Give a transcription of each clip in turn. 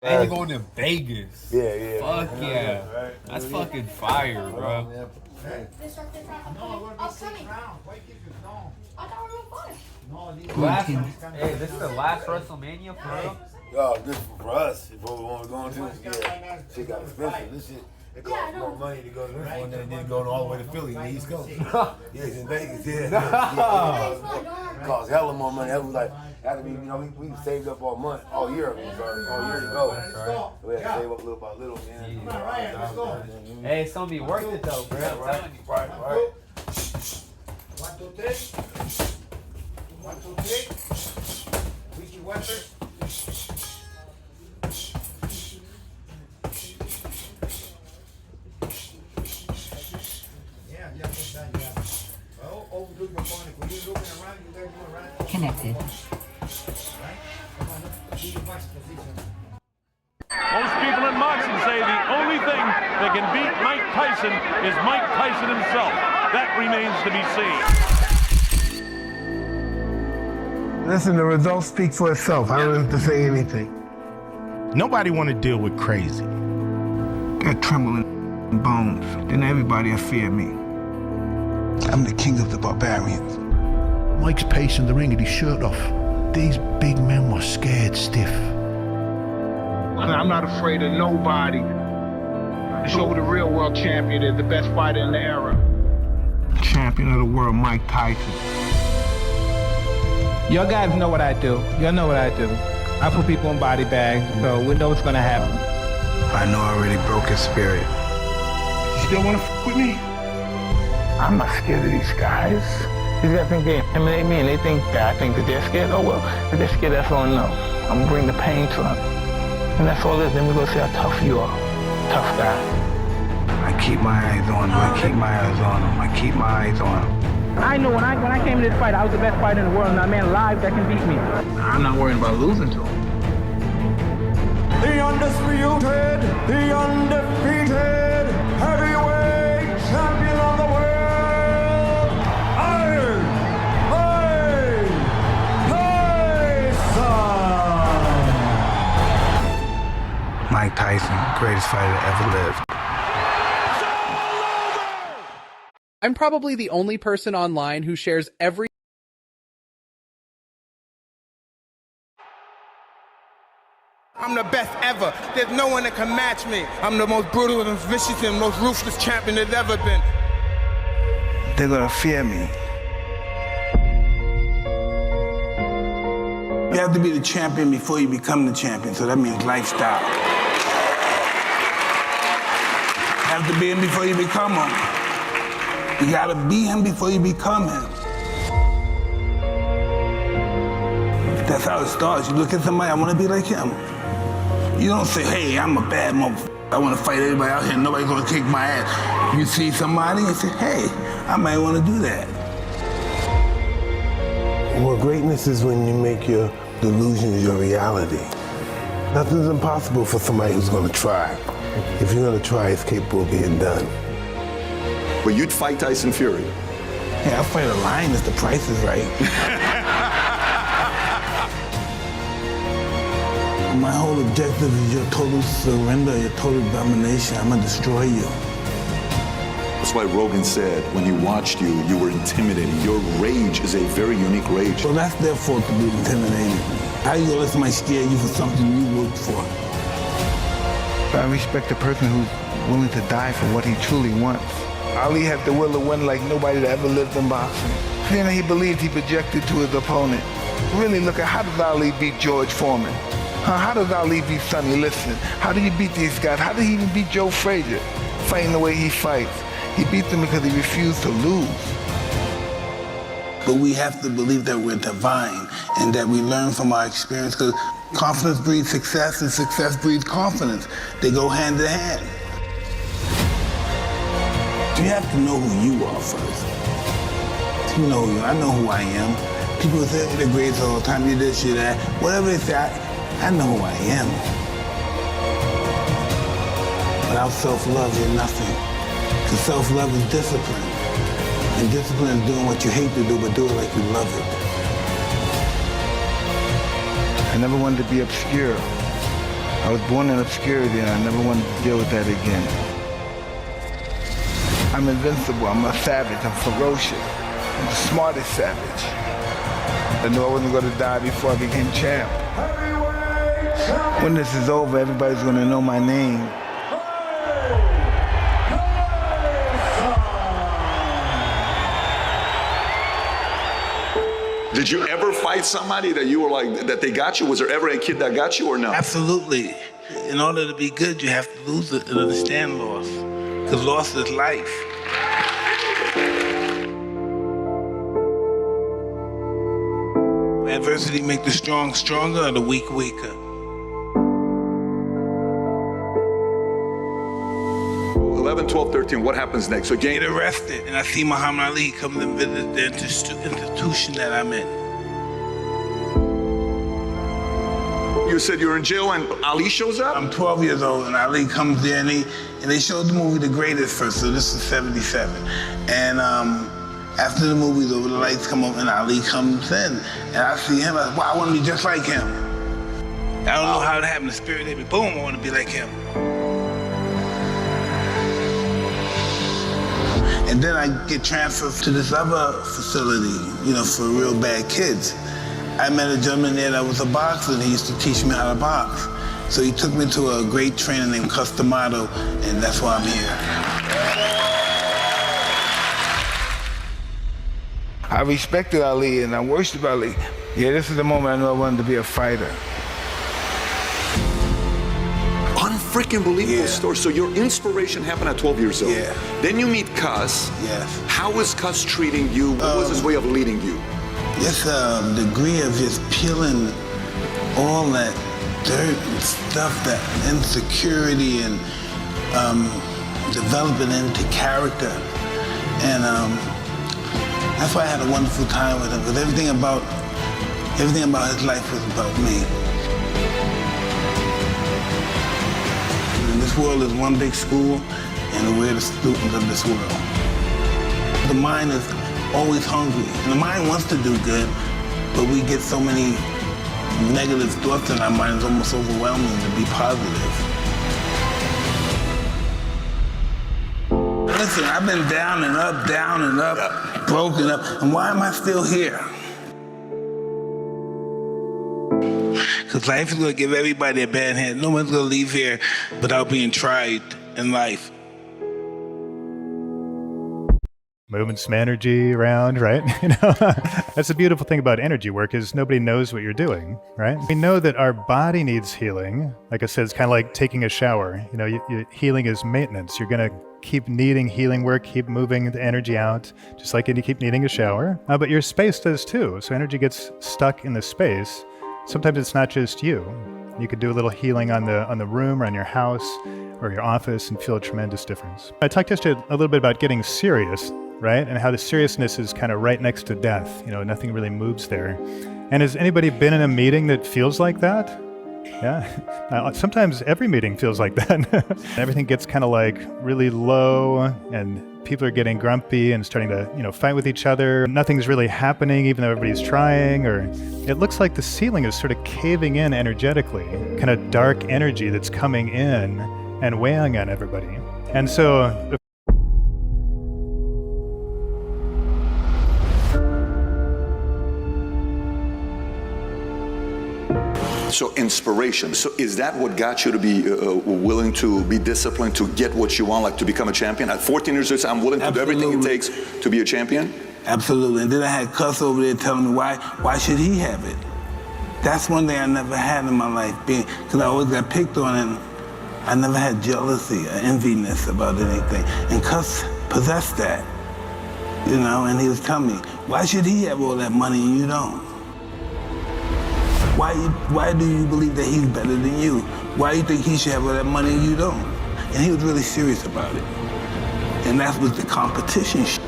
And you going to Vegas. Yeah. Fuck yeah. Right. That's fucking fire, bro. Hey. Hey, this is the last WrestleMania for real? Yo, this for us. If we want to go into this, shit got expensive. This shit, it costs more money to go to this one than it did going all the way to Philly, the East Coast. Yeah, it's in Vegas. It costs hella more money. That was like, after we saved up all month, all year, all year to go. Right. We had to save up little by little, man. Hey, it's gonna be worth it though, bro. I'm telling you. Right. 1, 2, 3. 1, 2, 3. Wiki water. Connected. Most people in boxing say the only thing that can beat Mike Tyson is Mike Tyson himself. That remains to be seen. Listen, the results speak for itself. I don't have to say anything. Nobody want to deal with crazy. Got trembling bones. Then everybody will fear me. I'm the king of the barbarians. Mike's pacing the ring with his shirt off. These big men were scared stiff. I'm not afraid of nobody. Show who the real world champion is, the best fighter in the era. Champion of the world, Mike Tyson. Y'all guys know what I do. Y'all know what I do. I put people in body bags, so we know what's gonna happen. I know I already broke his spirit. You still wanna f with me? I'm not scared of these guys. These guys think they intimidate me and they think that I think that they're scared. Oh well, if they're scared, that's all I know. I'm gonna bring the pain to them. And that's all it is. Then we go see how tough you are. Tough guy. I keep my eyes on him. I keep my eyes on him. I keep my eyes on him. I know when I came to this fight, I was the best fighter in the world, and a man live that can beat me. I'm not worried about losing to him. The undisputed, the undefeated heavyweight champion of the world, Iron Mike Tyson. Mike Tyson, greatest fighter that ever lived. I'm probably the only person online who shares every I'm the best ever. There's no one that can match me. I'm the most brutal and vicious and most ruthless champion there's ever been. They're gonna fear me. You have to be the champion before you become the champion, so that means lifestyle. You have to be him before you become him. You gotta be him before you become him. That's how it starts. You look at somebody, I wanna be like him. You don't say, hey, I'm a bad motherfucker. I wanna fight everybody out here, nobody's gonna kick my ass. You see somebody and say, hey, I might wanna do that. Well, greatness is when you make your delusions your reality. Nothing's impossible for somebody who's gonna try. If you're gonna try, it's capable of being done. But you'd fight Tyson Fury? Yeah, I'll fight a lion if the price is right. My whole objective is your total surrender, your total domination. I'm gonna destroy you. That's why Rogan said when he watched you, you were intimidating. Your rage is a very unique rage. Well, that's their fault to be intimidated. How you gonna let somebody scare you for something you worked for? I respect a person who's willing to die for what he truly wants. Ali had the will to win like nobody that ever lived in boxing. Then he believed he projected to his opponent. Really look at how does Ali beat George Foreman? How does Ali beat Sonny Liston? How did he beat these guys? How did he even beat Joe Frazier? Fighting the way he fights. He beat them because he refused to lose. But we have to believe that we're divine and that we learn from our experience, because confidence breeds success and success breeds confidence. They go hand in hand. You have to know who you are first. You know who you are. I know who I am. People say they're great all the time, you this, you that. Whatever they say, I know who I am. Without self-love, you're nothing. Because self-love is discipline. And discipline is doing what you hate to do, but do it like you love it. I never wanted to be obscure. I was born in obscurity and I never wanted to deal with that again. I'm invincible, I'm a savage, I'm ferocious. I'm the smartest savage. I knew I wasn't going to die before I became champ. When this is over, everybody's going to know my name. Did you ever fight somebody that you were like, that they got you? Was there ever a kid that got you or no? Absolutely. In order to be good, you have to lose it and understand loss. Because loss is life. Adversity make the strong stronger or the weak weaker. 11, 12, 13, what happens next? So Get arrested, and I see Muhammad Ali come and visit the institution that I'm in. You said you're in jail and Ali shows up? I'm 12 years old and Ali comes there and they showed the movie The Greatest first, so this is 77. And after the movie's over, the lights come up and Ali comes in. And I see him, I said, wow, I want to be just like him. I don't know how it happened, the spirit hit me, boom, I want to be like him. And then I get transferred to this other facility, you know, for real bad kids. I met a gentleman there that was a boxer and he used to teach me how to box. So he took me to a great trainer named Customato, and that's why I'm here. I respected Ali and I worshiped Ali. Yeah, this is the moment I knew I wanted to be a fighter. Unfreaking believable story. So your inspiration happened at 12 years old. Yeah. Then you meet Cus. Yes. How was Cus treating you? What was his way of leading you? This degree of just peeling all that dirt and stuff, that insecurity and developing into character. And that's why I had a wonderful time with him, because everything about his life was about me. And this world is one big school, and we're the students of this world. The mind is always hungry, and the mind wants to do good, but we get so many negative thoughts in our mind, it's almost overwhelming to be positive. Listen, I've been down and up, broken up, and why am I still here? Because life is going to give everybody a bad hand. No one's going to leave here without being tried in life. Moving some energy around, right? You know, that's the beautiful thing about energy work is nobody knows what you're doing, right? We know that our body needs healing. Like I said, it's kind of like taking a shower. You know, healing is maintenance. You're going to keep needing healing work, keep moving the energy out, just like you keep needing a shower. But your space does too. So energy gets stuck in the space. Sometimes it's not just you. You could do a little healing on the room or on your house or your office and feel a tremendous difference. I talked yesterday a little bit about getting serious, right? And how the seriousness is kind of right next to death. You know, nothing really moves there. And has anybody been in a meeting that feels like that? Yeah. Sometimes every meeting feels like that. Everything gets kind of like really low and people are getting grumpy and starting to, you know, fight with each other. Nothing's really happening even though everybody's trying, or it looks like the ceiling is sort of caving in energetically, kind of dark energy that's coming in and weighing on everybody. And so So inspiration. So is that what got you to be willing to be disciplined to get what you want, like to become a champion? At 14 years old, I'm willing to do everything it takes to be a champion? Absolutely. And then I had Cuss over there telling me why should he have it? That's one thing I never had in my life, because I always got picked on and I never had jealousy or enviness about anything. And Cuss possessed that, you know, and he was telling me, why should he have all that money and you don't? Why do you believe that he's better than you? Why do you think he should have all that money and you don't? And he was really serious about it. And that was the competition shit.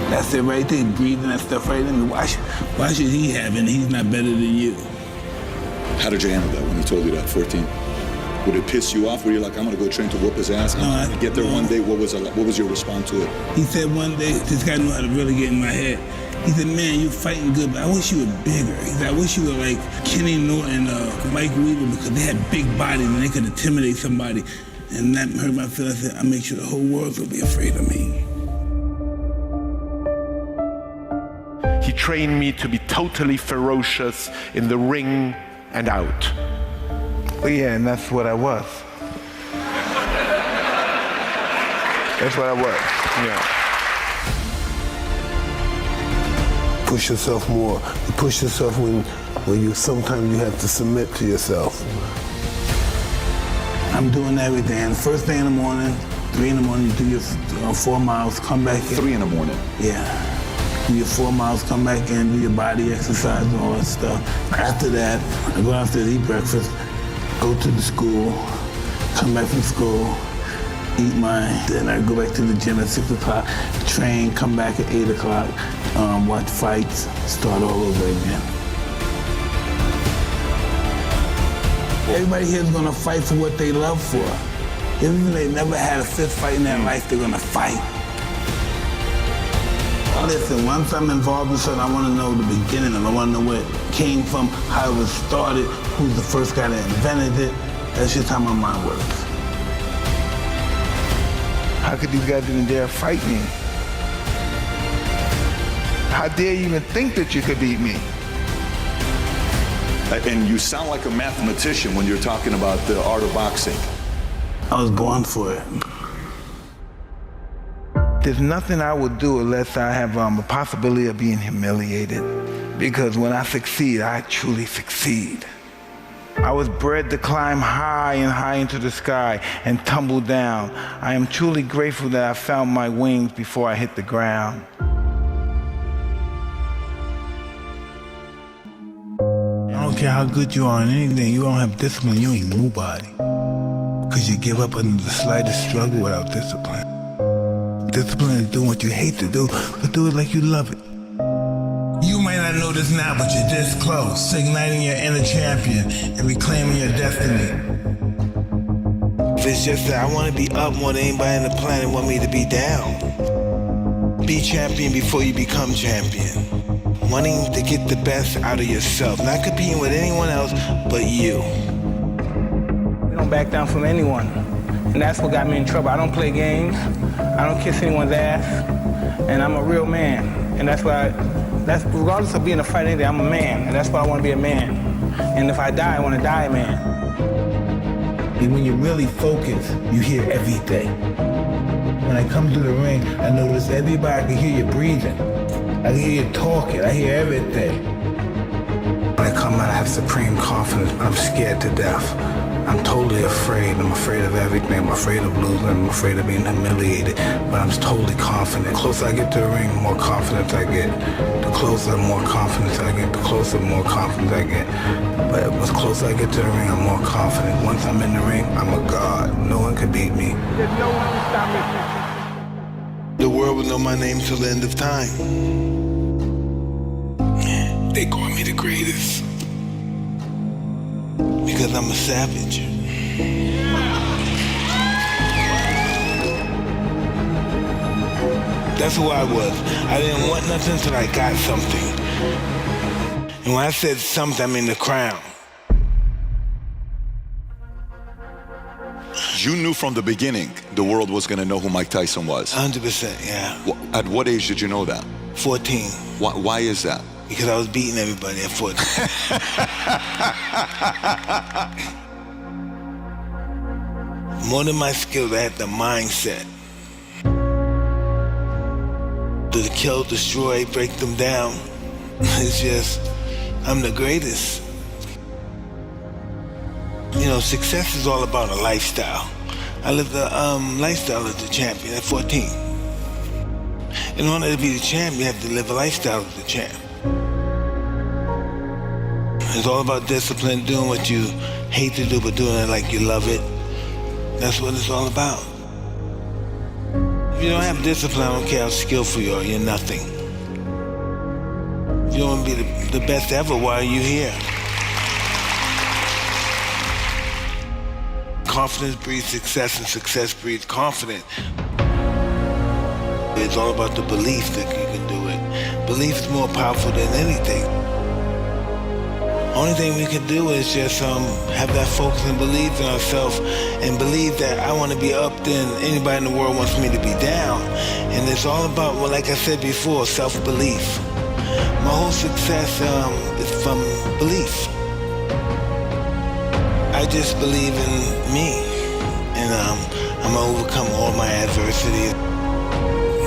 That's it right there, breathing that stuff right in. Why should he have it and he's not better than you? How did you handle that when he told you that, 14? Would it piss you off? Were you like, I'm gonna go train to whoop his ass? And get there one day, what was your response to it? He said one day, this guy knew how to really get in my head. He said, man, you're fighting good, but I wish you were bigger. He said, I wish you were like Kenny Norton, Mike Weaver, because they had big bodies and they could intimidate somebody. And that hurt my feelings. I said, I make sure the whole world will be afraid of me. He trained me to be totally ferocious in the ring and out. Well, yeah, and that's what I was. That's what I was, yeah. Push yourself more. You push yourself when you sometimes you have to submit to yourself. I'm doing everything. And first thing in the morning, 3 in the morning, you do your 4 miles, come back in. 3 in the morning? Yeah. Do your 4 miles, come back in, do your body exercise and all that stuff. After that, I go downstairs, eat breakfast, go to the school, come back from school, eat mine, then I go back to the gym at 6 o'clock, train, come back at 8 o'clock, watch fights, start all over again. Everybody here is gonna fight for what they love for. Even if they never had a fist fight in their life, they're gonna fight. Listen, once I'm involved in something, I wanna know the beginning of it. I wanna know where it came from, how it was started, who's the first guy that invented it. That's just how my mind works. How could these guys even dare fight me? How dare you even think that you could beat me? And you sound like a mathematician when you're talking about the art of boxing. I was born for it. There's nothing I would do unless I have a possibility of being humiliated. Because when I succeed, I truly succeed. I was bred to climb high and high into the sky and tumble down. I am truly grateful that I found my wings before I hit the ground. I don't care how good you are in anything, you don't have discipline, you ain't nobody. Because you give up under the slightest struggle without discipline. Discipline is doing what you hate to do, but do it like you love it. You might not know this now, but you're this close to igniting your inner champion and reclaiming your destiny. If it's just that I want to be up more than anybody on the planet want me to be down. Be champion before you become champion. Wanting to get the best out of yourself, not competing with anyone else but you. We don't back down from anyone. And that's what got me in trouble. I don't play games. I don't kiss anyone's ass. And I'm a real man. And that's regardless of being a fighter, I'm a man. And that's why I want to be a man. And if I die, I want to die a man. And when you really focus, you hear everything. When I come to the ring, I notice everybody. I can hear you breathing. I can hear you talking. I hear everything. When I come out, I have supreme confidence, but I'm scared to death. I'm totally afraid. I'm afraid of everything. I'm afraid of losing. I'm afraid of being humiliated. But I'm totally confident. The closer I get to the ring, the more confidence I get. The closer, the more confidence I get. The closer, the more confidence I get. But the closer I get to the ring, I'm more confident. Once I'm in the ring, I'm a god. No one can beat me. There's no one to stop me. The world will know my name till the end of time. They call me the greatest. Because I'm a savage. That's who I was. I didn't want nothing until I got something. And when I said something, I mean the crown. You knew from the beginning the world was going to know who Mike Tyson was. 100%, yeah. At what age did you know that? 14. Why is that? Because I was beating everybody at 14. More than my skills, I had the mindset. To kill, destroy, break them down. It's just, I'm the greatest. You know, success is all about a lifestyle. I lived a lifestyle as the champion at 14. In order to be the champ, you have to live a lifestyle as the champ. It's all about discipline, doing what you hate to do, but doing it like you love it. That's what it's all about. If you don't have discipline, I don't care how skillful you are, you're nothing. If you don't want to be the best ever, why are you here? Confidence breeds success, and success breeds confidence. It's all about the belief that you can do it. Belief is more powerful than anything. Only thing we can do is just have that focus and believe in ourselves and believe that I want to be up, then anybody in the world wants me to be down. And it's all about, well, like I said before, self-belief. My whole success is from belief. I just believe in me, and I'm gonna overcome all my adversity.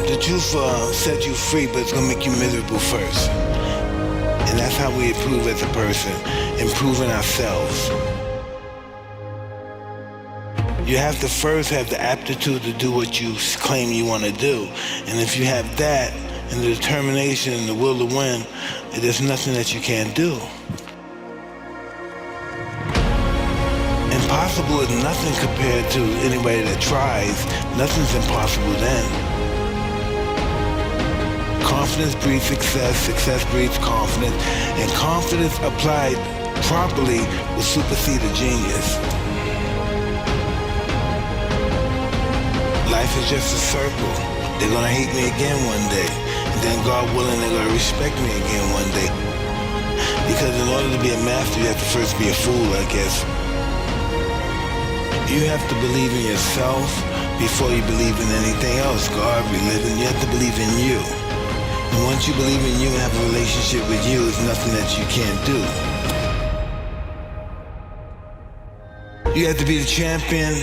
The truth will set you free, but it's gonna make you miserable first. And that's how we improve as a person, improving ourselves. You have to first have the aptitude to do what you claim you want to do. And if you have that, and the determination and the will to win, there's nothing that you can't do. Impossible is nothing compared to anybody that tries. Nothing's impossible then. Confidence breeds success, success breeds confidence, and confidence applied properly will supersede a genius. Life is just a circle. They're gonna hate me again one day, and then God willing, they're gonna respect me again one day. Because in order to be a master, you have to first be a fool, I guess. You have to believe in yourself before you believe in anything else. God, religion, you have to believe in you. And once you believe in you and have a relationship with you, there's nothing that you can't do. You have to be the champion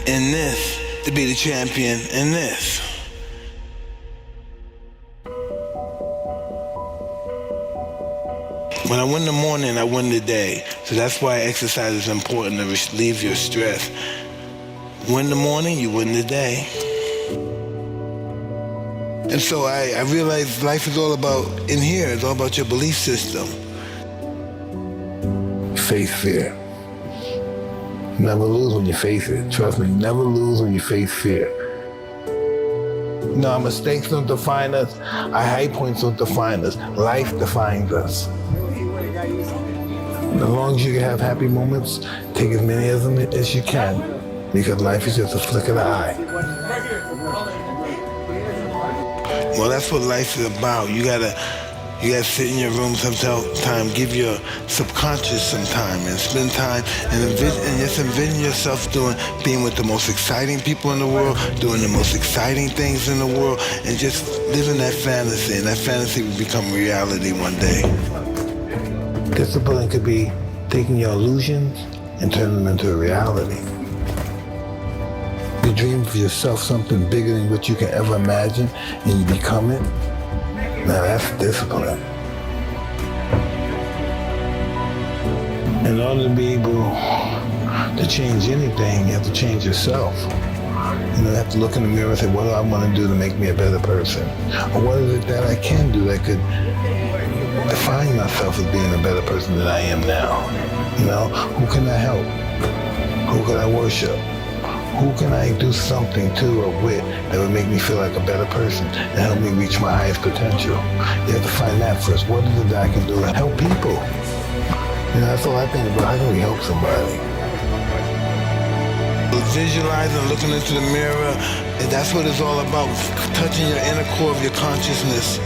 in this to be the champion in this. When I win the morning, I win the day. So that's why exercise is important to relieve your stress. Win the morning, you win the day. And so I realized life is all about, in here, it's all about your belief system. Face fear. Never lose when you face it. Trust me, never lose when you face fear. No, our mistakes don't define us. Our high points don't define us. Life defines us. As long as you can have happy moments, take as many of them as you can, because life is just a flick of the eye. Well, that's what life is about. You gotta sit in your room sometime, give your subconscious some time and spend time and just envision yourself being with the most exciting people in the world, doing the most exciting things in the world, and just living that fantasy. And that fantasy will become reality one day. Discipline could be taking your illusions and turning them into a reality. You dream for yourself something bigger than what you can ever imagine, and you become it. Now that's discipline. In order to be able to change anything, you have to change yourself. You have to look in the mirror and say, what do I want to do to make me a better person? Or what is it that I can do that could define myself as being a better person than I am now? Who can I help? Who can I worship? Who can I do something to or with that would make me feel like a better person and help me reach my highest potential? You have to find that first. What is it that I can do to help people? That's all I think about. How can we help somebody? Visualizing, looking into the mirror, and that's what it's all about, touching your inner core of your consciousness.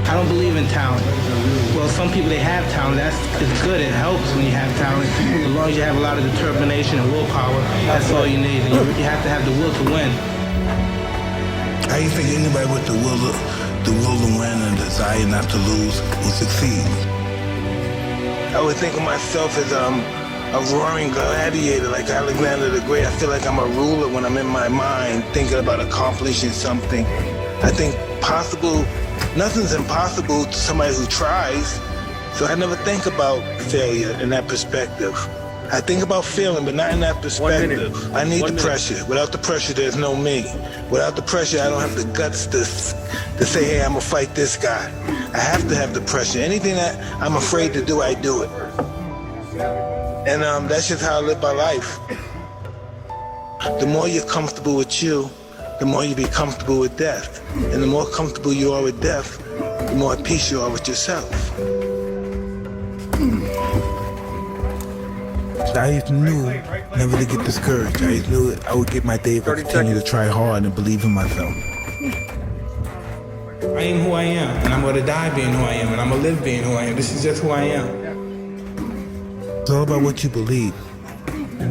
I don't believe in talent. Well, some people, they have talent. It's good. It helps when you have talent. As long as you have a lot of determination and willpower, that's all you need. And you have to have the will to win. How do you think anybody with the will to win and desire not to lose will succeed? I would think of myself as a roaring gladiator like Alexander the Great. I feel like I'm a ruler when I'm in my mind thinking about accomplishing something. I think nothing's impossible to somebody who tries. So I never think about failure in that perspective. I think about failing, but not in that perspective. I need the pressure. Without the pressure, there's no me. Without the pressure, I don't have the guts to say, hey, I'm gonna fight this guy. I have to have the pressure. Anything that I'm afraid to do, I do it. And that's just how I live my life. The more you're comfortable with you, the more you be comfortable with death. And the more comfortable you are with death, the more at peace you are with yourself. I just knew never to get discouraged. I just knew I would get my day if I continue to try hard and believe in myself. I am who I am, and I'm gonna die being who I am, and I'm gonna live being who I am. This is just who I am. It's all about what you believe.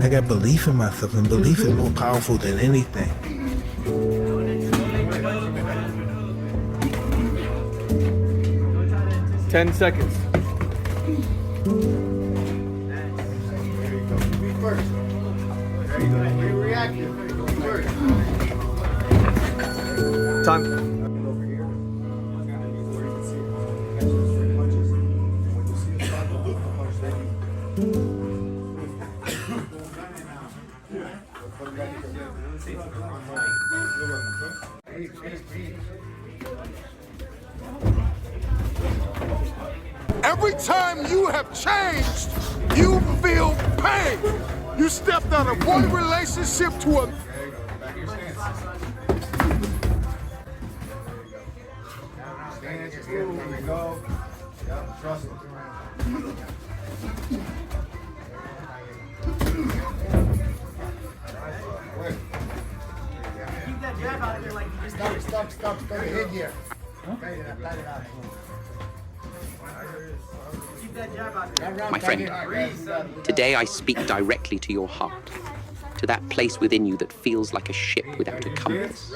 I got belief in myself, and belief is more powerful than anything. Ten seconds. Time. Every time you have changed, you feel pain. You stepped out of one relationship to a... Keep that jab out of there like you just did. Stop your head here. Keep that jab out there. My friend, today I speak directly to your heart, to that place within you that feels like a ship without a compass.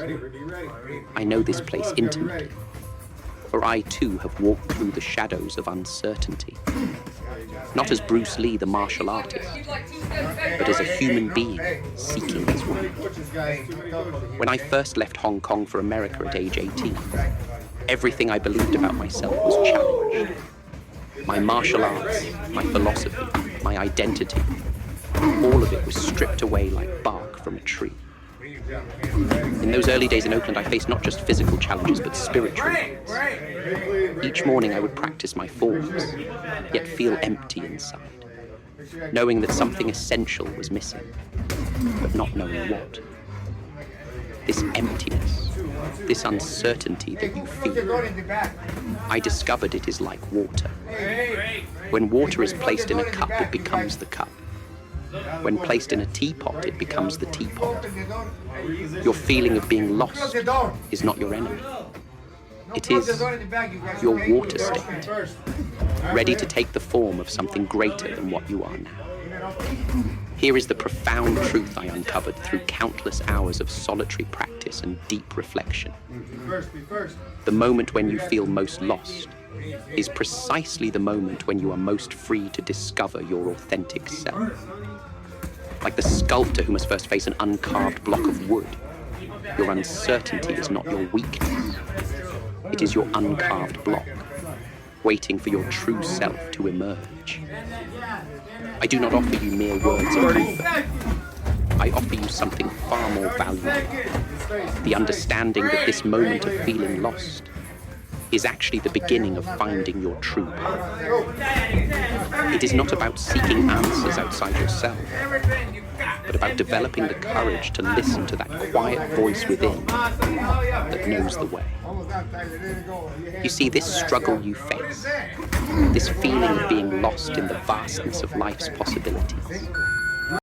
I know this place intimately, for I too have walked through the shadows of uncertainty. Not as Bruce Lee, the martial artist, but as a human being seeking his way. When I first left Hong Kong for America at age 18, everything I believed about myself was challenged. My martial arts, my philosophy, my identity, all of it was stripped away like bark from a tree. In those early days in Oakland, I faced not just physical challenges, but spiritual ones. Each morning I would practice my forms, yet feel empty inside, knowing that something essential was missing, but not knowing what. This emptiness, this uncertainty that you feel, I discovered it is like water. When water is placed in a cup, it becomes the cup. When placed in a teapot, it becomes the teapot. Your feeling of being lost is not your enemy. It is your water state, ready to take the form of something greater than what you are now. Here is the profound truth I uncovered through countless hours of solitary practice and deep reflection. The moment when you feel most lost is precisely the moment when you are most free to discover your authentic self. Like the sculptor who must first face an uncarved block of wood, your uncertainty is not your weakness. It is your uncarved block, waiting for your true self to emerge. I do not offer you mere words of comfort. I offer you something far more valuable, the understanding that this moment of feeling lost is actually the beginning of finding your true path. It is not about seeking answers outside yourself, but about developing the courage to listen to that quiet voice within that knows the way. You see, this struggle you face, this feeling of being lost in the vastness of life's possibilities,